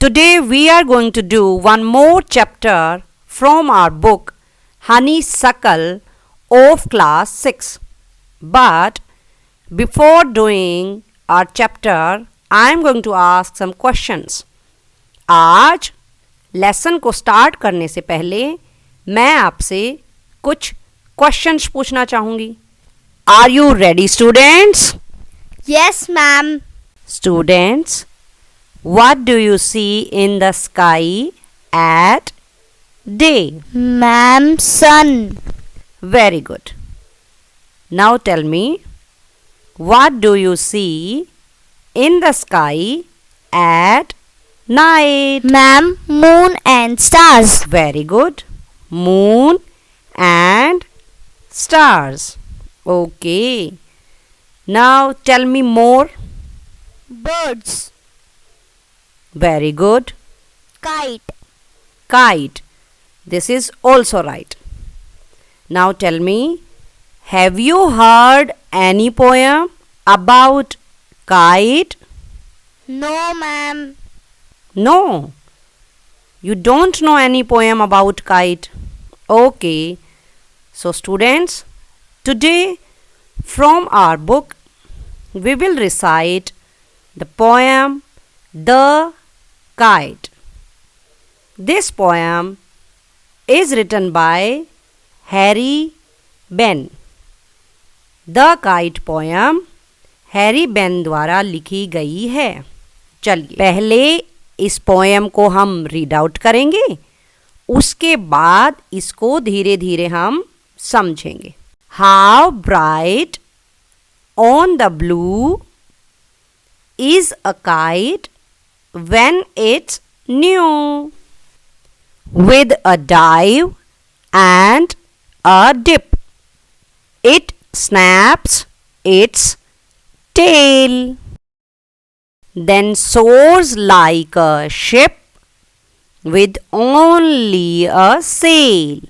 Today we are going to do one more chapter from our book Honeysuckle of class 6. But before doing our chapter, I am going to ask some questions. आज lesson को start करने से पहले मैं आपसे कुछ questions पूछना चाहूँगी. Are you ready, students? Yes, ma'am. Students, what do you see in the sky at day? Ma'am, sun. Very good. Now tell me, what do you see in the sky at night? Ma'am, moon and stars. Very good. Moon and stars. Okay. Now tell me more. Birds. Very good. Kite. Kite. This is also right. Now tell me, have you heard any poem about kite? No, ma'am. No. You don't know any poem about kite. Okay. So students, today from our book we will recite the poem The Kite. This poem is written by Harry Ben. The Kite poem Harry Ben द्वारा लिखी गई है. चलिए पहले इस poem को हम read out करेंगे, उसके बाद इसको धीरे धीरे हम समझेंगे. How bright on the blue is a kite when it's new, with a dive and a dip it snaps its tail, then soars like a ship with only a sail.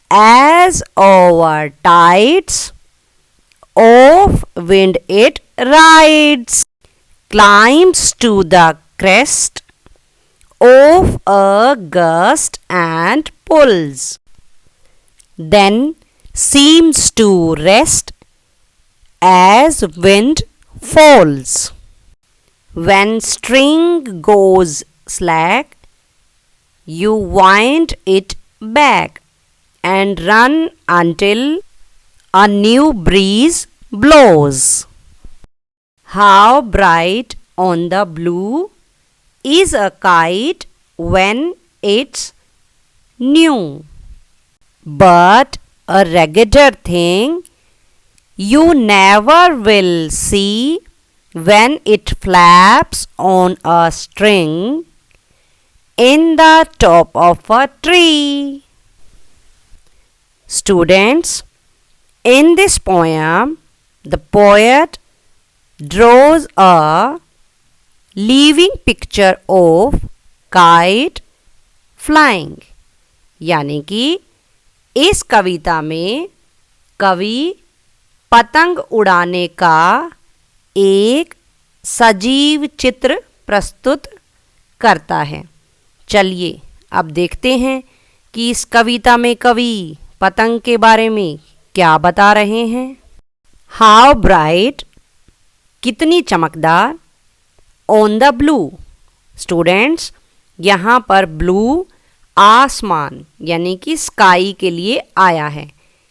As over tides of wind it rides, climbs to the crest of a gust and pulls, then seems to rest as wind falls. When string goes slack, you wind it back and run until a new breeze blows. How bright on the blue is a kite when it's new, but a raggeder thing you never will see when it flaps on a string in the top of a tree. Students, in this poem, the poet draws a living picture of kite flying. यानी कि इस कविता में कवि पतंग उड़ाने का एक सजीव चित्र प्रस्तुत करता है. चलिए अब देखते हैं कि इस कविता में कवि पतंग के बारे में क्या बता रहे हैं. हाउ ब्राइट, कितनी चमकदार. ऑन द ब्लू, स्टूडेंट्स यहाँ पर ब्लू आसमान यानी कि स्काई के लिए आया है.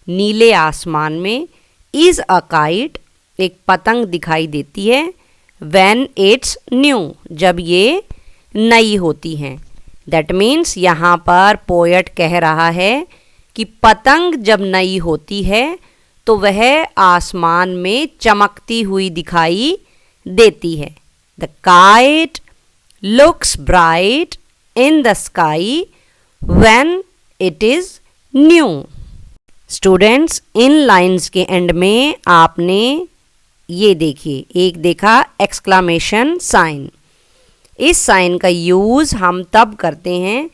नीले आसमान में इज अ काइट, एक पतंग दिखाई देती है. व्हेन इट्स न्यू, जब ये नई होती हैं. दैट मीन्स यहाँ पर पोएट कह रहा है कि पतंग जब नई होती है तो वह आसमान में चमकती हुई दिखाई देती है. The kite looks bright in the sky when it is new. Students, in lines के एंड में आपने ये देखिए, एक देखा एक्सक्लामेशन साइन. इस साइन का यूज़ हम तब करते हैं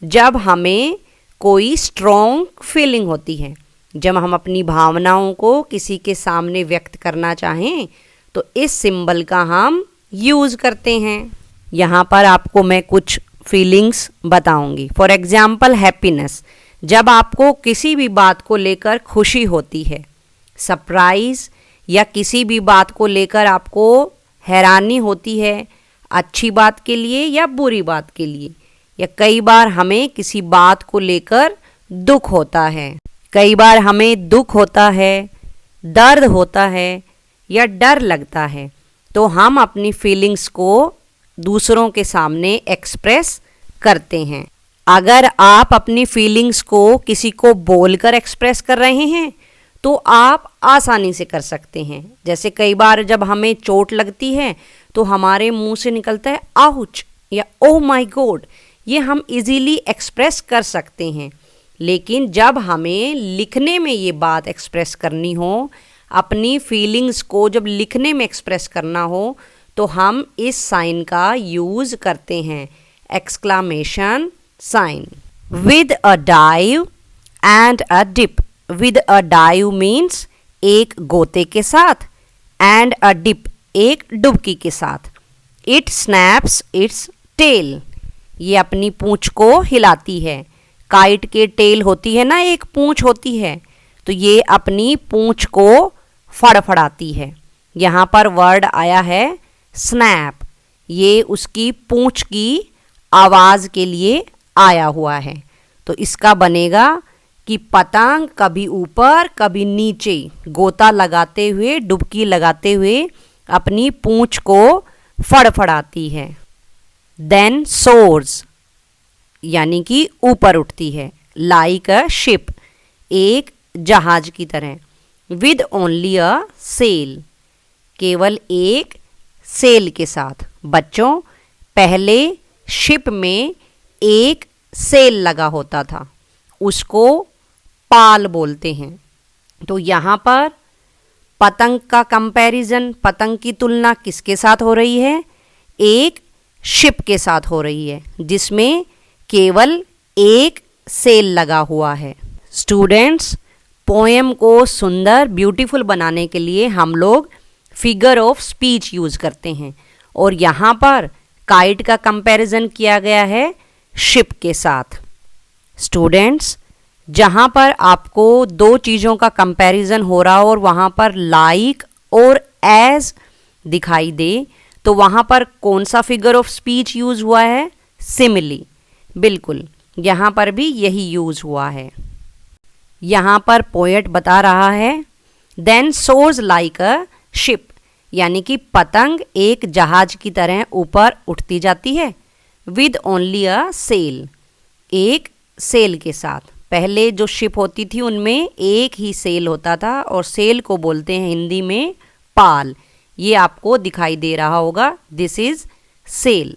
जब हमें कोई स्ट्रॉन्ग फीलिंग होती है, जब हम अपनी भावनाओं को किसी के सामने व्यक्त करना चाहें तो इस सिंबल का हम यूज़ करते हैं. यहाँ पर आपको मैं कुछ फीलिंग्स बताऊंगी। फॉर एग्जाम्पल हैप्पीनेस, जब आपको किसी भी बात को लेकर खुशी होती है। सरप्राइज, या किसी भी बात को लेकर आपको हैरानी होती है, अच्छी बात के लिए या बुरी बात के लिए। या कई बार हमें किसी बात को लेकर दुख होता है, कई बार हमें दुख होता है, दर्द होता है या डर लगता है, तो हम अपनी फीलिंग्स को दूसरों के सामने एक्सप्रेस करते हैं। अगर आप अपनी फीलिंग्स को किसी को बोलकर एक्सप्रेस कर रहे हैं तो आप आसानी से कर सकते हैं। जैसे कई बार जब हमें चोट लगती है तो हमारे मुंह से निकलता है आउच या ओह माय गॉड, ये हम इजीली एक्सप्रेस कर सकते हैं। लेकिन जब हमें लिखने में ये बात एक्सप्रेस करनी हो, अपनी फीलिंग्स को जब लिखने में एक्सप्रेस करना हो, तो हम इस साइन का यूज़ करते हैं, exclamation sign. With a dive and a dip. With a dive means एक गोते के साथ, एंड अ डिप एक डुबकी के साथ। इट स्नैप्स इट्स टेल, ये अपनी पूंछ को हिलाती है। काइट के टेल होती है ना, एक पूंछ होती है, तो ये अपनी पूंछ को फड़फड़ाती है। यहाँ पर वर्ड आया है स्नैप, ये उसकी पूंछ की आवाज़ के लिए आया हुआ है। तो इसका बनेगा कि पतंग कभी ऊपर कभी नीचे गोता लगाते हुए, डुबकी लगाते हुए अपनी पूंछ को फड़फड़ाती है। देन सोर्स, यानी कि ऊपर उठती है। लाइक अ शिप, एक जहाज की तरह। विद ओनली अ सेल, केवल एक सेल के साथ। बच्चों, पहले शिप में एक सेल लगा होता था, उसको पाल बोलते हैं। तो यहाँ पर पतंग का कंपैरिजन, पतंग की तुलना किसके साथ हो रही है? एक शिप के साथ हो रही है, जिसमें केवल एक सेल लगा हुआ है। स्टूडेंट्स, पोएम को सुंदर ब्यूटीफुल बनाने के लिए हम लोग फिगर ऑफ स्पीच यूज़ करते हैं, और यहाँ पर काइट का कंपैरिजन किया गया है शिप के साथ। स्टूडेंट्स, जहाँ पर आपको दो चीज़ों का कंपैरिजन हो रहा हो और वहाँ पर लाइक और एज दिखाई दे, तो वहाँ पर कौन सा फिगर ऑफ स्पीच यूज़ हुआ है? सिमिली। बिल्कुल, यहाँ पर भी यही यूज़ हुआ है। यहाँ पर पोएट बता रहा है then soars like a ship, यानी कि पतंग एक जहाज की तरह ऊपर उठती जाती है। विद ओनली अ सेल, एक सेल के साथ। पहले जो शिप होती थी उनमें एक ही सेल होता था, और सेल को बोलते हैं हिंदी में पाल। ये आपको दिखाई दे रहा होगा, this is sail.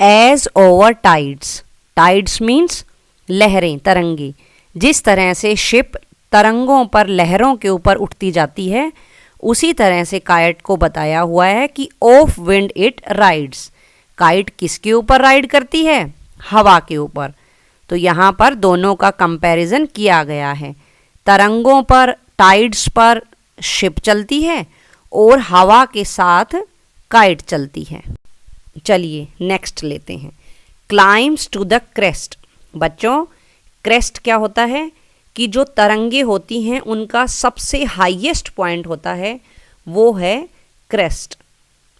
As over tides, tides means लहरें, तरंगे। जिस तरह से शिप तरंगों पर, लहरों के ऊपर उठती जाती है, उसी तरह से काइट को बताया हुआ है कि of wind it rides. Kite किसके ऊपर राइड करती है? हवा के ऊपर। तो यहाँ पर दोनों का कंपैरिजन किया गया है। तरंगों पर, टाइड्स पर शिप चलती है, और हवा के साथ काइट चलती है। चलिए नेक्स्ट लेते हैं। Climbs to the crest. बच्चों, क्रेस्ट क्या होता है? कि जो तरंगे होती हैं उनका सबसे हाईएस्ट पॉइंट होता है, वो है क्रेस्ट।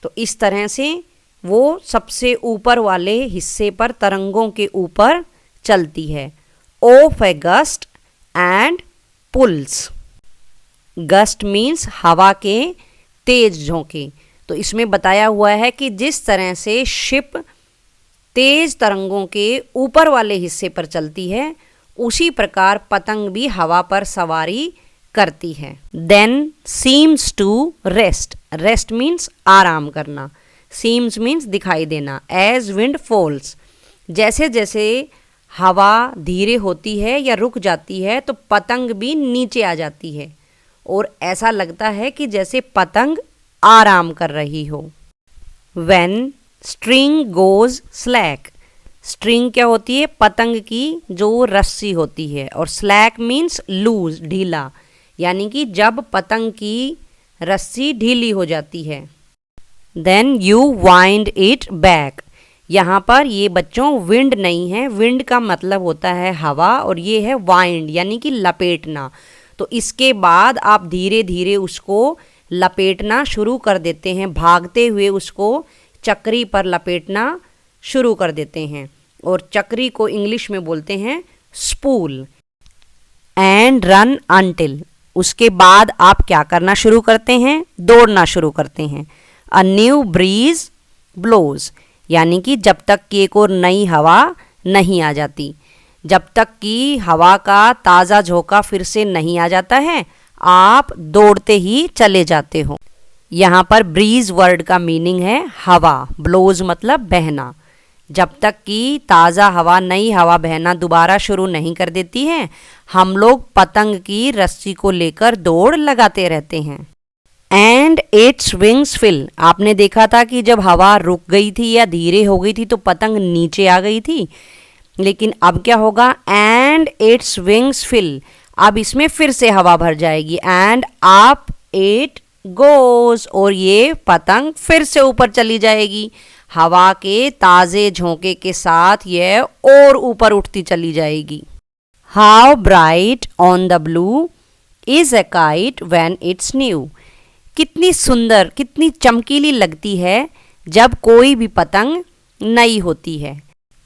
तो इस तरह से वो सबसे ऊपर वाले हिस्से पर, तरंगों के ऊपर चलती है। Off a gust and pulls. Gust means हवा के तेज झोंके। तो इसमें बताया हुआ है कि जिस तरह से शिप तेज तरंगों के ऊपर वाले हिस्से पर चलती है, उसी प्रकार पतंग भी हवा पर सवारी करती है। Then seems to rest. Rest means आराम करना, सीम्स मीन्स दिखाई देना। एज विंड फॉल्स, जैसे जैसे हवा धीरे होती है या रुक जाती है, तो पतंग भी नीचे आ जाती है, और ऐसा लगता है कि जैसे पतंग आराम कर रही हो। When string goes slack. String क्या होती है? पतंग की जो रस्सी होती है, और स्लैक मीन्स लूज, ढीला, यानी कि जब पतंग की रस्सी ढीली हो जाती है। Then you wind it back. यहाँ पर ये बच्चों विंड नहीं है, विंड का मतलब होता है हवा और ये है वाइंड यानी कि लपेटना। तो इसके बाद आप धीरे धीरे उसको लपेटना शुरू कर देते हैं, भागते हुए उसको चक्री पर लपेटना शुरू कर देते हैं और चक्री को इंग्लिश में बोलते हैं स्पूल। एंड रन अंटिल, उसके बाद आप क्या करना शुरू करते हैं, दौड़ना शुरू करते हैं। अ न्यू ब्रीज ब्लोज, यानी कि जब तक कि एक और नई हवा नहीं आ जाती, जब तक कि हवा का ताज़ा झोंका फिर से नहीं आ जाता है, आप दौड़ते ही चले जाते हो। यहाँ पर ब्रीज वर्ड का मीनिंग है हवा, ब्लोज मतलब बहना। जब तक कि ताज़ा हवा, नई हवा बहना दोबारा शुरू नहीं कर देती है, हम लोग पतंग की रस्सी को लेकर दौड़ लगाते रहते हैं। एंड इट्स विंग्स फिल, आपने देखा था कि जब हवा रुक गई थी या धीरे हो गई थी तो पतंग नीचे आ गई थी, लेकिन अब क्या होगा, एंड इट्स विंग्स फिल, अब इसमें फिर से हवा भर जाएगी। एंड अप इट गोज, और ये पतंग फिर से ऊपर चली जाएगी। हवा के ताज़े झोंके के साथ यह और ऊपर उठती चली जाएगी। How bright on the blue is a kite when it's new, कितनी सुंदर, कितनी चमकीली लगती है जब कोई भी पतंग नई होती है।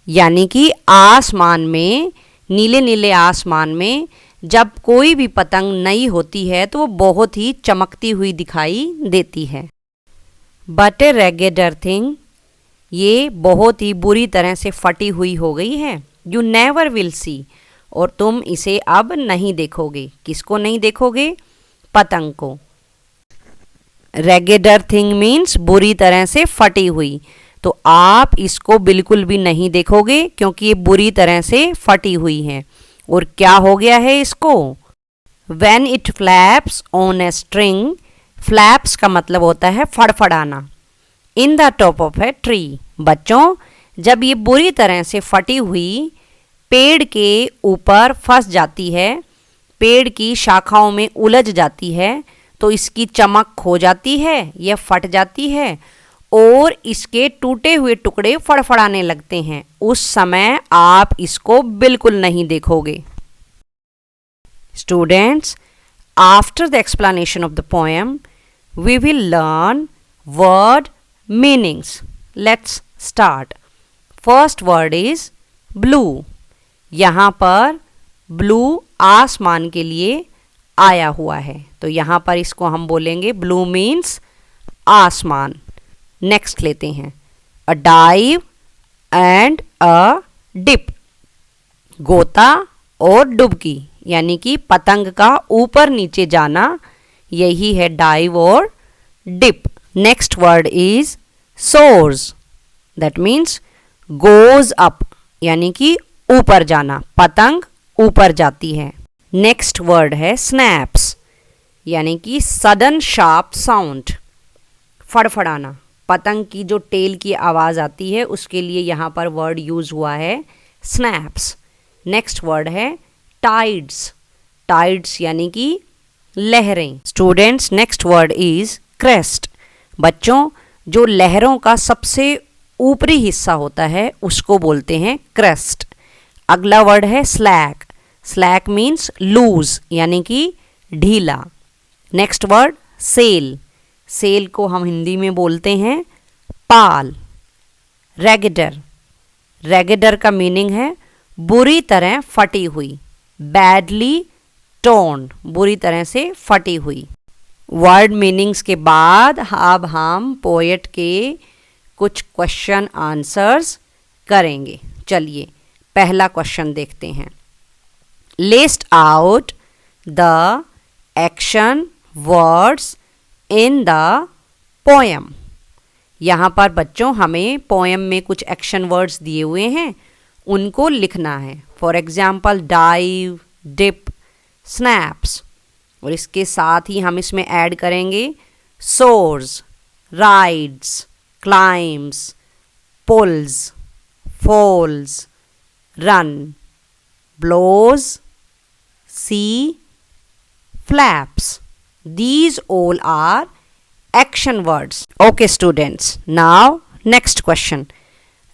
यानी कि आसमान में, नीले नीले आसमान में जब कोई भी पतंग नई होती है तो वो बहुत ही चमकती हुई दिखाई देती है। बट ए रेगेडर थिंग, ये बहुत ही बुरी तरह से फटी हुई हो गई है। यू नेवर विल सी, और तुम इसे अब नहीं देखोगे। किसको नहीं देखोगे, पतंग को। रेगेडर थिंग मीन्स बुरी तरह से फटी हुई, तो आप इसको बिल्कुल भी नहीं देखोगे क्योंकि ये बुरी तरह से फटी हुई है। और क्या हो गया है इसको, When it flaps on a string, flaps का मतलब होता है फड़फड़ाना, in the top of a tree। बच्चों, जब ये बुरी तरह से फटी हुई पेड़ के ऊपर फंस जाती है, पेड़ की शाखाओं में उलझ जाती है, तो इसकी चमक खो जाती है, यह फट जाती है और इसके टूटे हुए टुकड़े फड़फड़ाने लगते हैं। उस समय आप इसको बिल्कुल नहीं देखोगे। Students, after the explanation of the poem we will learn word meanings. Let's start. First word is blue. यहाँ पर ब्लू आसमान के लिए आया हुआ है, तो यहाँ पर इसको हम बोलेंगे ब्लू मीन्स आसमान। नेक्स्ट लेते हैं, अ डाइव एंड अ डिप। गोता और डुबकी, यानी कि पतंग का ऊपर नीचे जाना, यही है डाइव और dip. Next word is soars, that means goes up, यानी कि ऊपर जाना, पतंग ऊपर जाती है। नेक्स्ट वर्ड है स्नैप्स, यानी कि सडन शार्प साउंड, फड़फड़ाना, पतंग की जो टेल की आवाज़ आती है उसके लिए यहाँ पर वर्ड यूज़ हुआ है स्नैप्स। नेक्स्ट वर्ड है टाइड्स, टाइड्स यानी कि लहरें। Students, next word is crest. बच्चों, जो लहरों का सबसे ऊपरी हिस्सा होता है उसको बोलते हैं क्रेस्ट। अगला वर्ड है स्लैक। स्लैक मीन्स लूज, यानी कि ढीला। Next word cell. सेल को हम हिंदी में बोलते हैं पाल। रेगेडर। रेगेडर का मीनिंग है बुरी तरह फटी हुई, बैडली टोर्न, बुरी तरह से फटी हुई। वर्ड मीनिंग्स के बाद अब हम पोएट के कुछ क्वेश्चन आंसर्स करेंगे। चलिए पहला क्वेश्चन देखते हैं। List out the action words in the poem. यहाँ पर बच्चों हमें पोएम में कुछ एक्शन वर्ड्स दिए हुए हैं, उनको लिखना है। For example dive, dip, snaps, और इसके साथ ही हम इसमें ऐड करेंगे soars, rides, climbs, pulls, falls, run, blows, see, flaps. These all are action words. Okay students, now next question.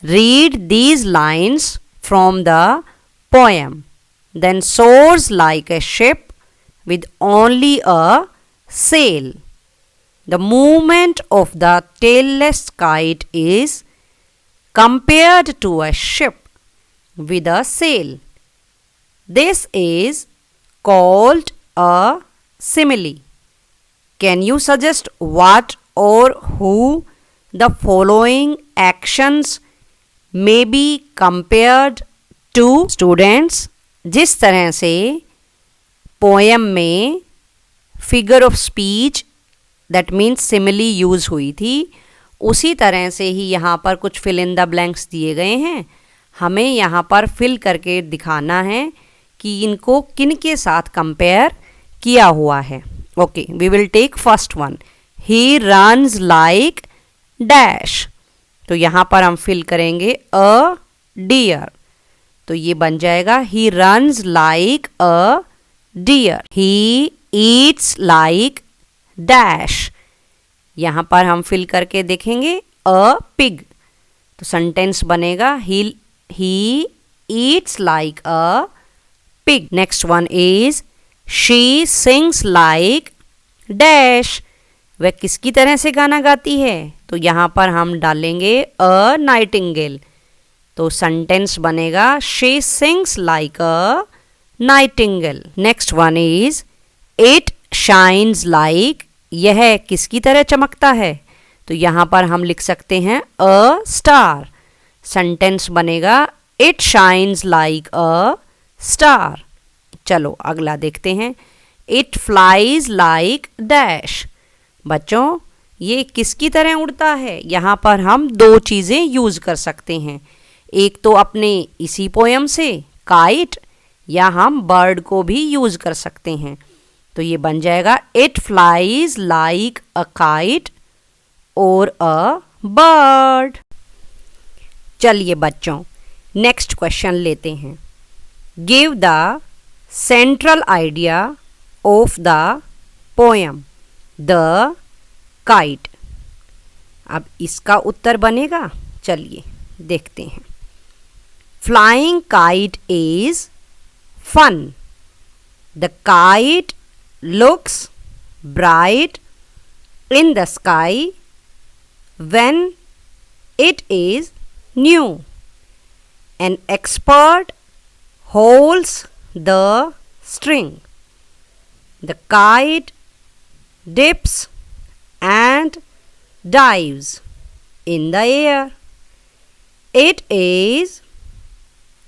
Read these lines from the poem. Then soars like a ship with only a sail. The movement of the tailless kite is compared to a ship with a sail. This is called a simile. Can you suggest what or who the following actions may be compared to? Students, जिस तरह से poem में figure of speech that means simile use हुई थी, उसी तरह से ही यहाँ पर कुछ फिल इन द ब्लैंक्स दिए गए हैं. हमें यहाँ पर फिल करके दिखाना है कि इनको किन के साथ कंपेयर किया हुआ है. Okay, we will take first one. He runs like dash. तो यहाँ पर हम फिल करेंगे अ डियर. तो ये बन जाएगा he runs like a deer. He eats like dash. यहाँ पर हम फिल करके देखेंगे अ पिग. तो सेंटेंस बनेगा ही eats like a pig. Next one is she sings like dash. वह किसकी तरह से गाना गाती है? तो यहाँ पर हम डालेंगे अ नाइटिंगेल. तो सेंटेंस बनेगा she sings like a Nightingale. Next one is it shines like. यह किसकी तरह चमकता है? तो यहाँ पर हम लिख सकते हैं अ स्टार. सेंटेंस बनेगा it shines like a star. चलो अगला देखते हैं. It flies like dash. बच्चों, ये किसकी तरह उड़ता है? यहाँ पर हम दो चीज़ें यूज़ कर सकते हैं. एक तो अपने इसी पोयम से काइट, या हम बर्ड को भी यूज़ कर सकते हैं. तो ये बन जाएगा it flies like a kite और अ बर्ड. चलिए बच्चों, नेक्स्ट क्वेश्चन लेते हैं. Give the central idea of the poem the kite. अब इसका उत्तर बनेगा. चलिए देखते हैं. Flying kite is fun. The kite looks bright in the sky when it is new. An expert holds the string. The kite dips and dives in the air. It is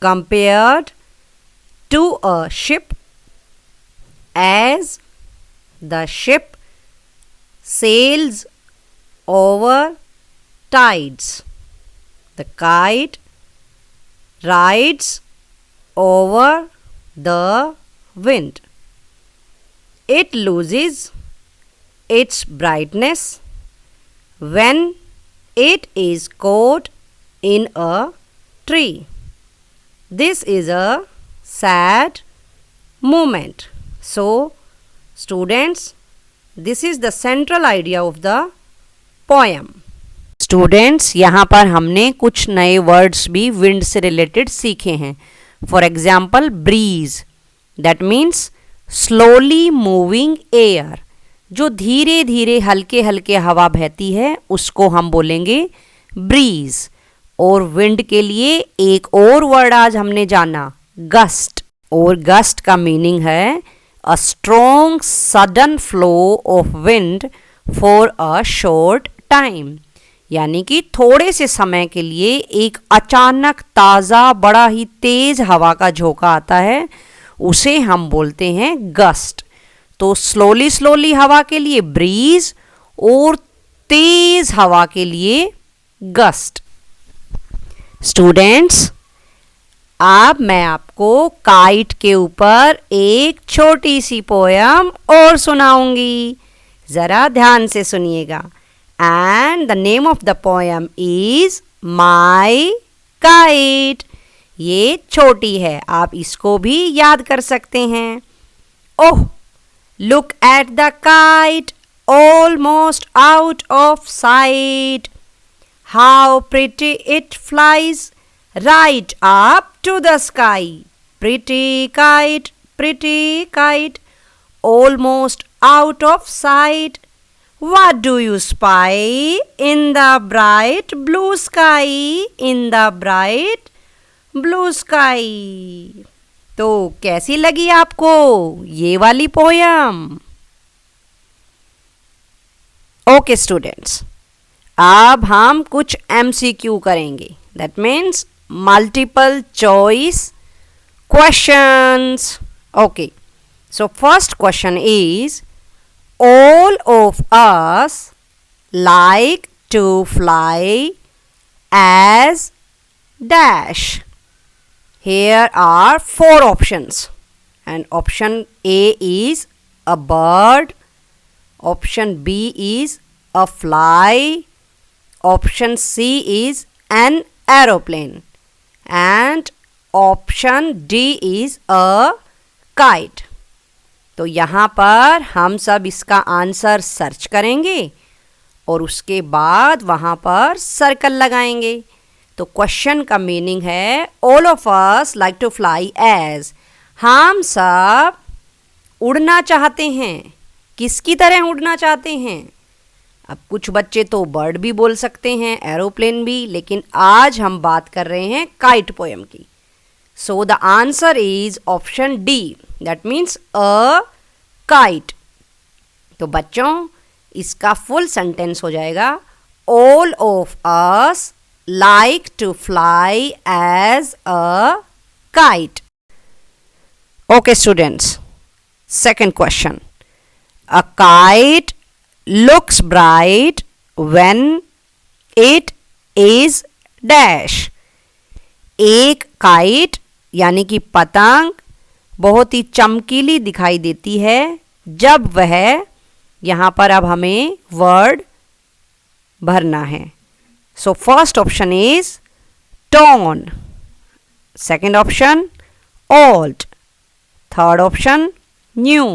compared to a ship as the ship sails over tides. The kite rides over the wind. It loses its brightness when it is caught in a tree. This is a sad moment. So, students, this is the central idea of the poem. Students, यहाँ पर हमने कुछ नए words भी wind से related सीखे हैं. For example breeze, that means slowly moving air. जो धीरे धीरे हल्के हल्के हवा बहती है उसको हम बोलेंगे ब्रीज. और विंड के लिए एक और वर्ड आज हमने जाना, गस्ट. और गस्ट का मीनिंग है a strong sudden flow of wind for a short time. यानी कि थोड़े से समय के लिए एक अचानक ताज़ा बड़ा ही तेज़ हवा का झोंका आता है, उसे हम बोलते हैं गस्ट. तो स्लोली स्लोली हवा के लिए ब्रीज और तेज़ हवा के लिए गस्ट. स्टूडेंट्स, अब मैं आपको काइट के ऊपर एक छोटी सी पोयम और सुनाऊंगी. ज़रा ध्यान से सुनिएगा. And the name of the poem is my kite. ये छोटी है, आप इसको भी याद कर सकते हैं. Oh, look at the kite almost out of sight. How pretty it flies right up to the sky. Pretty kite, almost out of sight. What do you spy in the bright blue sky? In the bright blue sky. तो कैसी लगी आपको ये वाली poem? Okay students, अब हम कुछ MCQ करेंगे. That means multiple choice questions. Okay, so first question is, all of us like to fly as dash. Here are 4 options, and option A is a bird, option B is a fly, option C is an aeroplane, and option D is a kite. तो यहाँ पर हम सब इसका answer search करेंगे और उसके बाद वहाँ पर सर्कल लगाएंगे. तो क्वेश्चन का मीनिंग है all of us like to fly as. हम सब उड़ना चाहते हैं. किसकी तरह उड़ना चाहते हैं? अब कुछ बच्चे तो बर्ड भी बोल सकते हैं, एरोप्लेन भी, लेकिन आज हम बात कर रहे हैं काइट पोएम की. So the answer is option D, that means a kite. तो बच्चों इसका फुल सेंटेंस हो जाएगा, all of us like to fly as a kite. Okay students, second question. A kite looks bright when it is dash. एक काइट यानी कि पतंग बहुत ही चमकीली दिखाई देती है जब वह, यहाँ पर अब हमें वर्ड भरना है. So first option is torn, second option old, third option new,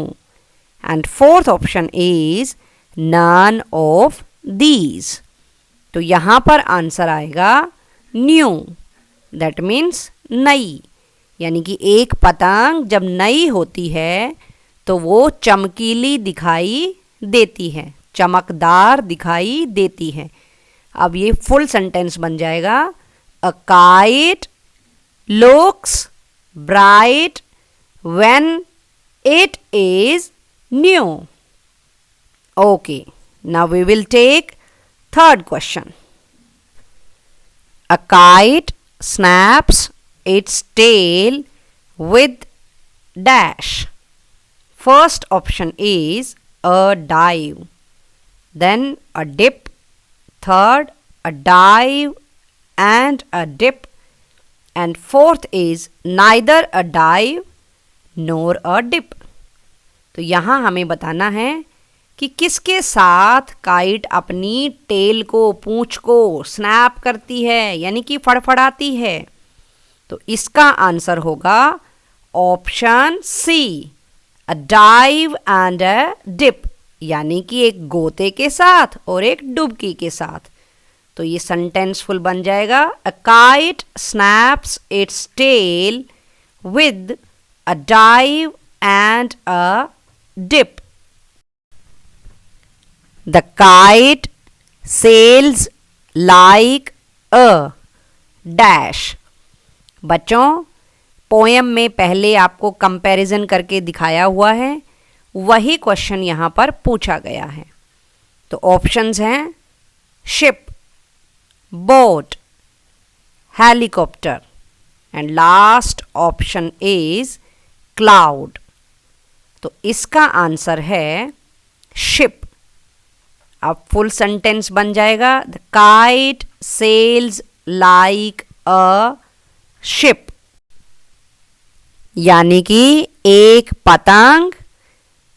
and fourth option is none of these. तो यहाँ पर आंसर आएगा न्यू, दैट मीन्स नई. यानी कि एक पतंग जब नई होती है तो वो चमकीली दिखाई देती है, चमकदार दिखाई देती है. अब ये फुल सेंटेंस बन जाएगा, a kite looks bright when it is new. Okay, now we will take third question. A kite snaps its tail with dash. First option is a dive, then a dip, third a dive and a dip, and fourth is neither a dive nor a dip. तो यहाँ हमें बताना है कि किसके साथ kite अपनी tell को, पूंछ को स्नैप करती है, यानी कि फड़फड़ाती है. तो इसका आंसर होगा option C, a dive and a dip, यानी कि एक गोते के साथ और एक डुबकी के साथ. तो ये सेंटेंस फुल बन जाएगा, a kite snaps its tail with a dive and a dip. The kite sails like a dash. बच्चों पोएम में पहले आपको कंपैरिजन करके दिखाया हुआ है, वही क्वेश्चन यहाँ पर पूछा गया है. तो ऑप्शंस हैं ship, boat, helicopter and last option is cloud. तो इसका आंसर है शिप. अब फुल सेंटेंस बन जाएगा, the kite sails like a ship, यानी कि एक पतंग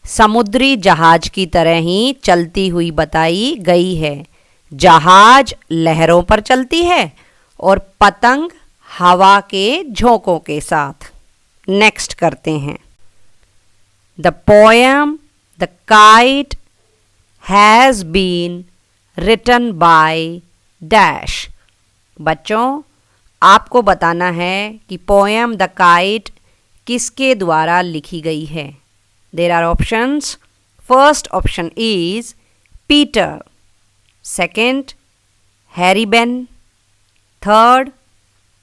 समुद्री जहाज की तरह ही चलती हुई बताई गई है. जहाज लहरों पर चलती है और पतंग हवा के झोंकों के साथ. नेक्स्ट करते हैं. The poem the kite has been written by dash. बच्चों, आपको बताना है कि पोएम द काइट किसके द्वारा लिखी गई है। There are options. First option is Peter, second Harry Behn, third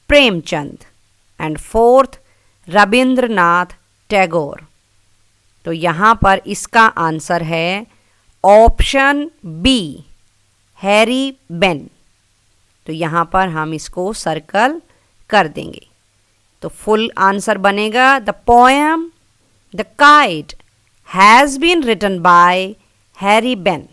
Premchand and fourth Rabindranath Tagore. तो यहाँ पर इसका आंसर है ऑप्शन बी, हैरी बेन। तो यहाँ पर हम इसको सर्कल कर देंगे। तो फुल आंसर बनेगा the poem the kite has been written by Harry Ben.